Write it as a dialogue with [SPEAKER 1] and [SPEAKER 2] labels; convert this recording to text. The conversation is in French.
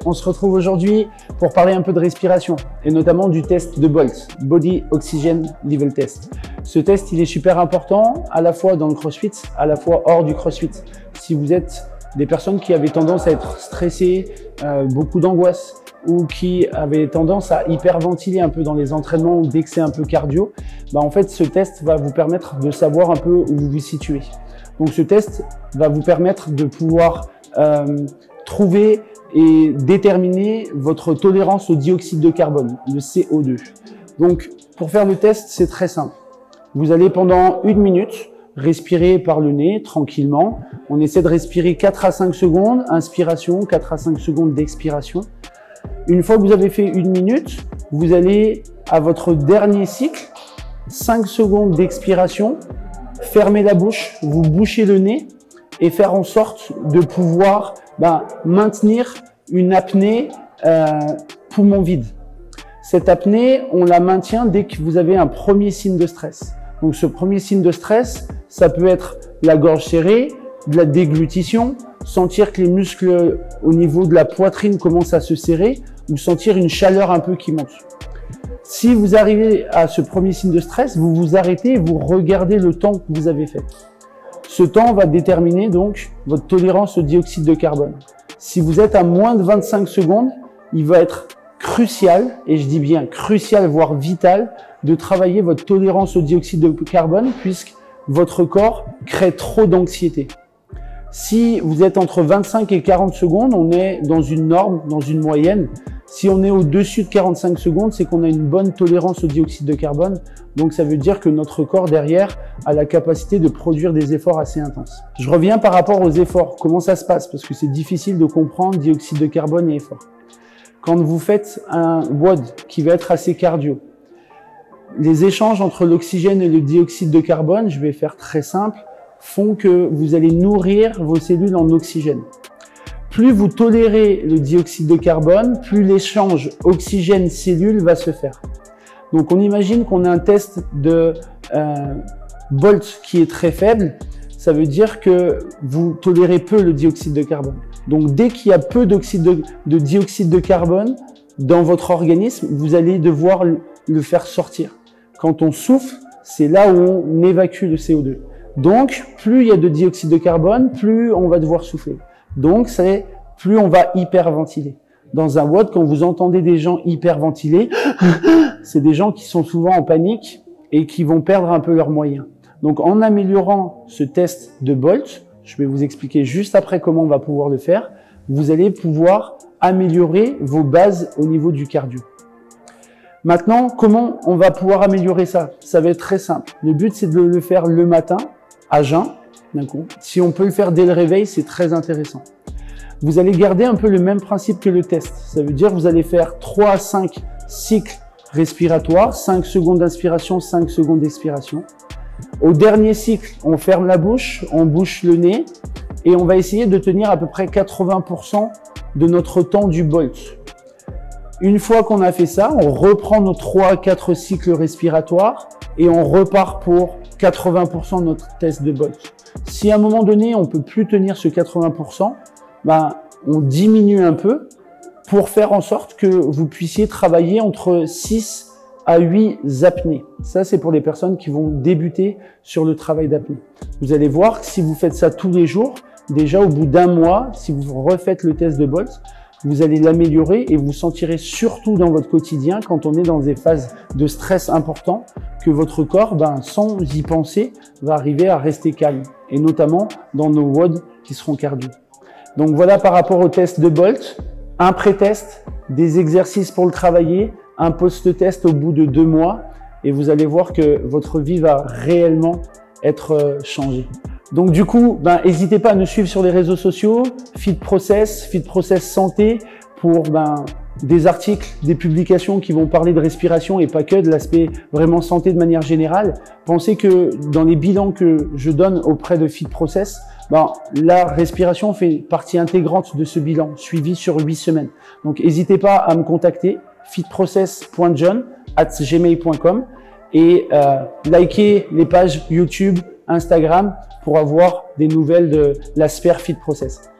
[SPEAKER 1] On se retrouve aujourd'hui pour parler un peu de respiration et notamment du test de Bolt, Body Oxygen Level Test. Ce test, il est super important à la fois dans le CrossFit, à la fois hors du CrossFit. Si vous êtes des personnes qui avaient tendance à être stressées, beaucoup d'angoisse ou qui avaient tendance à hyperventiler un peu dans les entraînements dès que c'est un peu cardio, en fait, ce test va vous permettre de savoir un peu où vous vous situez. Donc ce test va vous permettre de pouvoir trouver et déterminer votre tolérance au dioxyde de carbone, le CO2. Donc, pour faire le test, c'est très simple. Vous allez pendant 1 minute respirer par le nez, tranquillement. On essaie de respirer 4 à 5 secondes, inspiration, 4 à 5 secondes d'expiration. Une fois que vous avez fait 1 minute, vous allez à votre dernier cycle, 5 secondes d'expiration, fermer la bouche, vous bouchez le nez et faire en sorte de pouvoir maintenir une apnée poumon vide. Cette apnée, on la maintient dès que vous avez un premier signe de stress. Donc ce premier signe de stress, ça peut être la gorge serrée, de la déglutition, sentir que les muscles au niveau de la poitrine commencent à se serrer ou sentir une chaleur un peu qui monte. Si vous arrivez à ce premier signe de stress, vous vous arrêtez et vous regardez le temps que vous avez fait. Ce temps va déterminer donc votre tolérance au dioxyde de carbone. Si vous êtes à moins de 25 secondes, il va être crucial, et je dis bien crucial, voire vital, de travailler votre tolérance au dioxyde de carbone puisque votre corps crée trop d'anxiété. Si vous êtes entre 25 et 40 secondes, on est dans une norme, dans une moyenne. Si on est au-dessus de 45 secondes, c'est qu'on a une bonne tolérance au dioxyde de carbone. Donc ça veut dire que notre corps derrière a la capacité de produire des efforts assez intenses. Je reviens par rapport aux efforts. Comment ça se passe? Parce que c'est difficile de comprendre dioxyde de carbone et effort. Quand vous faites un WOD qui va être assez cardio, les échanges entre l'oxygène et le dioxyde de carbone, je vais faire très simple, font que vous allez nourrir vos cellules en oxygène. Plus vous tolérez le dioxyde de carbone, plus l'échange oxygène-cellule va se faire. Donc on imagine qu'on a un test de Bolt qui est très faible, ça veut dire que vous tolérez peu le dioxyde de carbone. Donc dès qu'il y a peu de dioxyde de carbone dans votre organisme, vous allez devoir le faire sortir. Quand on souffle, c'est là où on évacue le CO2. Donc plus il y a de dioxyde de carbone, plus on va devoir souffler. Donc, plus on va hyperventiler. Dans un WOD, quand vous entendez des gens hyperventiler, c'est des gens qui sont souvent en panique et qui vont perdre un peu leurs moyens. Donc, en améliorant ce test de Bolt, je vais vous expliquer juste après comment on va pouvoir le faire, vous allez pouvoir améliorer vos bases au niveau du cardio. Maintenant, comment on va pouvoir améliorer ça? Ça va être très simple. Le but, c'est de le faire le matin, à jeun. Si on peut le faire dès le réveil, c'est très intéressant. Vous allez garder un peu le même principe que le test. Ça veut dire que vous allez faire 3 à 5 cycles respiratoires, 5 secondes d'inspiration, 5 secondes d'expiration. Au dernier cycle, on ferme la bouche, on bouche le nez et on va essayer de tenir à peu près 80% de notre temps du Bolt. Une fois qu'on a fait ça, on reprend nos 3 à 4 cycles respiratoires et on repart pour 80% de notre test de Bolt. Si à un moment donné, on peut plus tenir ce 80%, on diminue un peu pour faire en sorte que vous puissiez travailler entre 6 à 8 apnées. Ça, c'est pour les personnes qui vont débuter sur le travail d'apnée. Vous allez voir que si vous faites ça tous les jours, déjà au bout d'1 mois, si vous refaites le test de Bolt, vous allez l'améliorer et vous sentirez surtout dans votre quotidien, quand on est dans des phases de stress important, que votre corps, sans y penser, va arriver à rester calme. Et notamment dans nos WOD qui seront cardio. Donc voilà par rapport au test de Bolt, un pré-test, des exercices pour le travailler, un post-test au bout de 2 mois et vous allez voir que votre vie va réellement être changée. Donc du coup, n'hésitez pas à nous suivre sur les réseaux sociaux, FitProcess Santé pour des articles, des publications qui vont parler de respiration et pas que de l'aspect vraiment santé de manière générale. Pensez que dans les bilans que je donne auprès de FitProcess, la respiration fait partie intégrante de ce bilan, suivi sur 8 semaines. Donc n'hésitez pas à me contacter, fitprocess.john@gmail.com et likez les pages YouTube, Instagram pour avoir des nouvelles de l'Asper FitProcess.